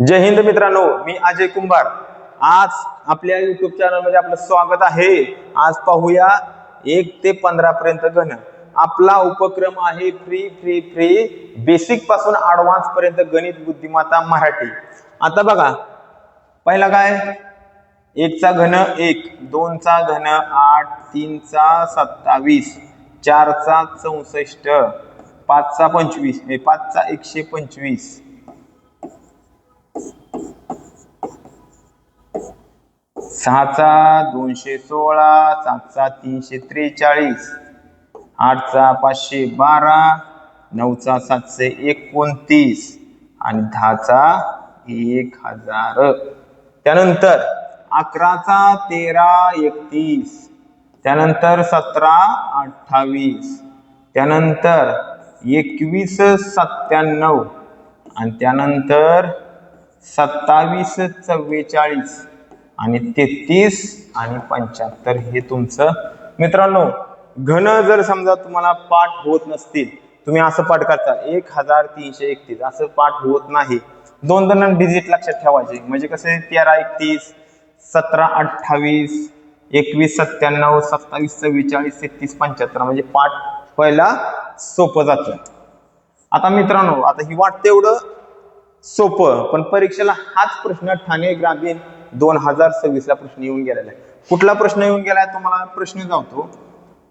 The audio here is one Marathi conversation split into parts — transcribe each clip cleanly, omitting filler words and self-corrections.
जय हिंद मित्रांनो, मी अजय कुंभार। आज आपल्या युट्यूब चॅनल मध्ये आपलं स्वागत आहे। आज पाहूया 1 ते 15 पर्यंत घन। आपला उपक्रम आहे फ्री फ्री फ्री बेसिक पासून ऍडव्हान्स पर्यंत गणित बुद्धिमत्ता मराठी। आता बघा, पहिला काय, 1 चा घन 1, 2 चा घन 8, 3 चा 27, 4 चा 64, 5 चा 25, 5 चा 125, 6 चा 216, 7 चा 343, 8 चा 512, 9 चा 729 आणि 10 चा 1000। त्यानंतर 11 चा 1331, त्यानंतर 17 28, त्यानंतर 21 97 आणि त्यानंतर 27 44 आणि 33 आणि 75। हे तुमचं मित्रांनो घन जर समजा तुम्हाला पाठ होत नसतील, तुम्ही असं पाठ करता 1331 असं पाठ होत नाही। 2 डिजिट लक्षात ठेवायचे, म्हणजे कसं 13 31, 17 28, 21 97, 27 44, 33 75, म्हणजे पाठ पहिला सोपं जातं। आता मित्रांनो, आता ही वाटते एवढं सोपं, पण परीक्षेला हाच प्रश्न ठाणे ग्रामीण 2026 ला प्रश्न येऊन गेलेला आहे। कुठला प्रश्न येऊन गेलाय तुम्हाला प्रश्न जातो,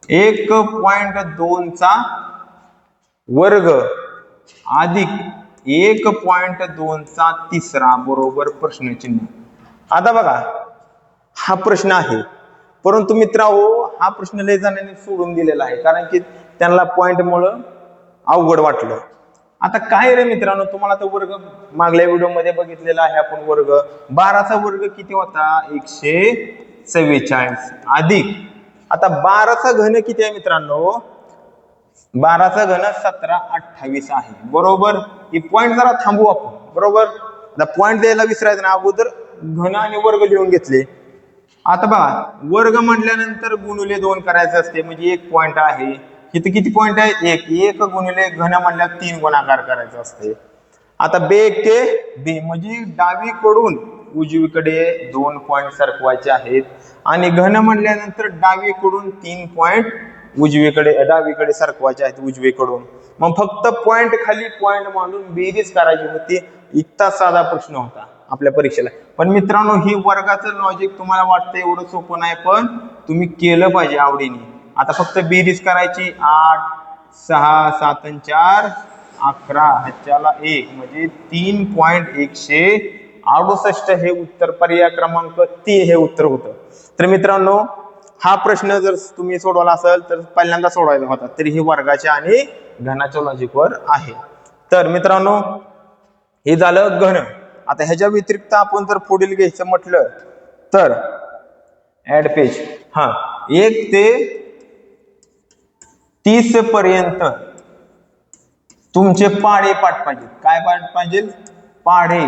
1.2 चा वर्ग अधिक 1.2 चा तिसरा बरोबर प्रश्नचिन्ह। आता बघा, हा प्रश्न आहे, परंतु मित्रांनो हा प्रश्न लय जणांनी सोडून दिलेला आहे, कारण की त्यांना पॉइंट मुळे अवघड वाटलं। आता काय रे मित्रांनो, तुम्हाला तर वर्ग मागल्या व्हिडिओ मध्ये बघितलेला आहे आपण। वर्ग 12 चा वर्ग किती होता, 144 अधिक, आता 12 चा घन किती आहे मित्रांनो, 12 चा घन 1728 आहे बरोबर। ही पॉइंट जरा थांबवू आपण बरोबर। आता पॉइंट द्यायला विसरायचं ना, अगोदर घन आणि वर्ग लिहून घेतले। आता बघा, वर्ग म्हटल्यानंतर गुणिले 2 करायचं असते, म्हणजे 1 पॉइंट आहे। इथे किती पॉइंट आहे, 1 गुणिले घन म्हणल्यावर 3 गुणाकार करायचा असते। आता बे ते बे, म्हणजे डावीकडून उजवीकडे 2 पॉइंट सरकवायचे आहेत, आणि घन म्हणल्यानंतर डावीकडून 3 पॉइंट डावीकडे सरकवायचे आहेत उजवीकडून। मग फक्त पॉइंट खाली पॉइंट मांडून बेरीज करायची होती। इतका साधा प्रश्न होता आपल्या परीक्षेला। पण मित्रांनो, ही वर्गाचं लॉजिक तुम्हाला वाटतं एवढं सोपं नाही, पण तुम्ही केलं पाहिजे आवडीने। आता फक्त बेरीज करायची, 8 6 7 4 11 ह्याच्याला 1, म्हणजे 3.168 हे उत्तर, पर्याय क्रमांक 3 हे उत्तर होतं। तर मित्रांनो, हा प्रश्न जर तुम्ही सोडवला असेल तर पहिल्यांदा सोडवायचा होता, तरी हे वर्गाच्या आणि घनाच्या लॉजिकवर आहे। तर मित्रांनो, हे झालं घन। आता ह्याच्या व्यतिरिक्त आपण जर पुढील घ्यायचं म्हटलं तर ऍड पेज, 1 ते 30 पर्यंत तुमचे पाढे पाठ पाहिजे। काय पाठ पाहिजे, पाढे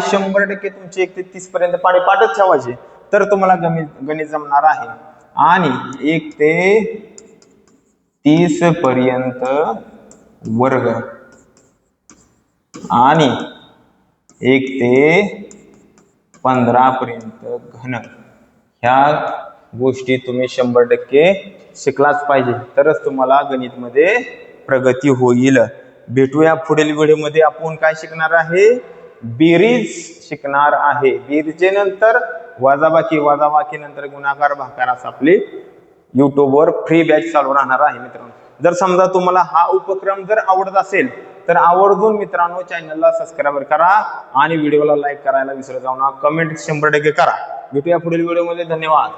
100% तुमचे 1 ते 30 पर्यंत पाढे पाठच ठेवायचे, तर तुम्हाला गणित जमणार आहे। आणि 1 ते 30 पर्यंत वर्ग आणि 1 ते 15 पर्यंत घन, ह्या गोष्टी तुम्ही 100% शिकलाच पाहिजे, तरच तुम्हाला गणित मध्ये प्रगती होईल। भेटूया पुढील व्हिडिओ मध्ये, आपण काय शिकणार आहे, बेरीज शिकणार आहे। बेरीजेनंतर वजाबाकी, वजाबाकी नंतर गुणाकार, भागाकार, असं आपली YouTube वर फ्री बॅच चालू राहणार आहे मित्रांनो। जर समजा तुम्हाला हा उपक्रम जर आवडत असेल तर आवर्जून मित्रांनो चॅनलला सबस्क्राईब करा आणि व्हिडिओला लाईक करायला विसरू जाऊ नका। कमेंट 100% करा। भेटूया पुढील व्हिडिओ मध्ये, धन्यवाद।